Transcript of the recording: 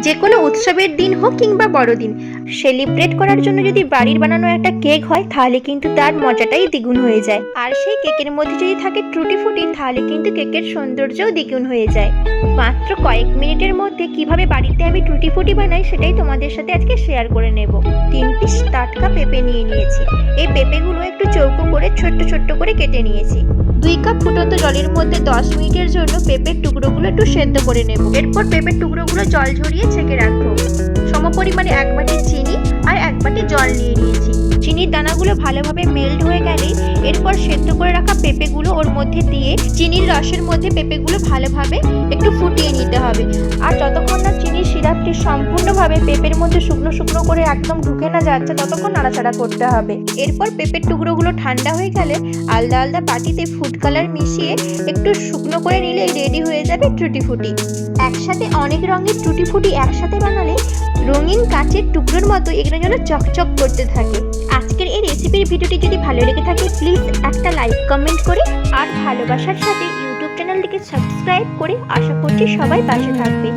যে কোনো উৎসবের দিন হোক কিংবা বড়দিন সেলিব্রেট করার জন্য যদি বাড়ির বানানো একটা কেক হয় তাহলে কিন্তু তার মজাটাই দ্বিগুণ হয়ে যায়। আর সেই কেকের মধ্যে যদি থাকে টুটি ফুটি তাহলে কিন্তু কেকের সৌন্দর্যও দ্বিগুণ হয়ে যায়। মাত্র কয়েক মিনিটের মধ্যে কিভাবে বাড়িতে আমি টুটি ফুটি বানাই সেটাই তোমাদের সাথে আজকে শেয়ার করে নেব। 3 পিস টাটকা পেঁপে নিয়ে নিয়েছি। এই পেঁপেগুলো একটু চৌকো করে ছোট্ট ছোট্ট করে কেটে নিয়েছি। 2 কাপ ফুটন্ত জলের মধ্যে 10 মিনিটের জন্য পেঁপের টুকরোগুলো একটু সেদ্ধ করে নেব। এরপর পেঁপের টুকরোগুলো জল ঝরিয়ে ছেঁকে রাখবো। সমপরিমাণে 1 বাটি চিনি আর 1 বাটি জল নিয়ে নিয়েছি। চিনির দানাগুলো ভালোভাবে মেল্ট হয়ে গেলে এরপর সেদ্ধ করে রাখা পেঁপেগুলো ওর মধ্যে দিয়ে চিনির রসের মধ্যে পেঁপেগুলো ভালোভাবে একটু ফুটিয়ে নিতে হবে। আর যতক্ষণ না চিনির সিরাপটি সম্পূর্ণভাবে পেঁপের মধ্যে শুকনো শুকনো করে একদম ঢুকে না যাচ্ছে ততক্ষণ নাড়াচাড়া করতে হবে। এরপর পেঁপের টুকরোগুলো ঠান্ডা হয়ে গেলে আলাদা আলাদা বাটিতে ফুড কালার মিশিয়ে একটু শুকনো করে নিলে রেডি হয়ে যাবে টুটি ফুটি। একসাথে অনেক রঙের টুটি ফুটি একসাথে বানালে রঙিন কাচের টুকরোর মতো এগুলো যেন চকচক করতে থাকে। আজকের এই রেসিপির ভিডিওটি যদি ভালো লেগে থাকে প্লিজ একটা লাইক কমেন্ট করে আর ভালোবাসার সাথে ইউটিউব চ্যানেলটিকে সাবস্ক্রাইব করে আশা করছি সবাই পাশে থাকবে।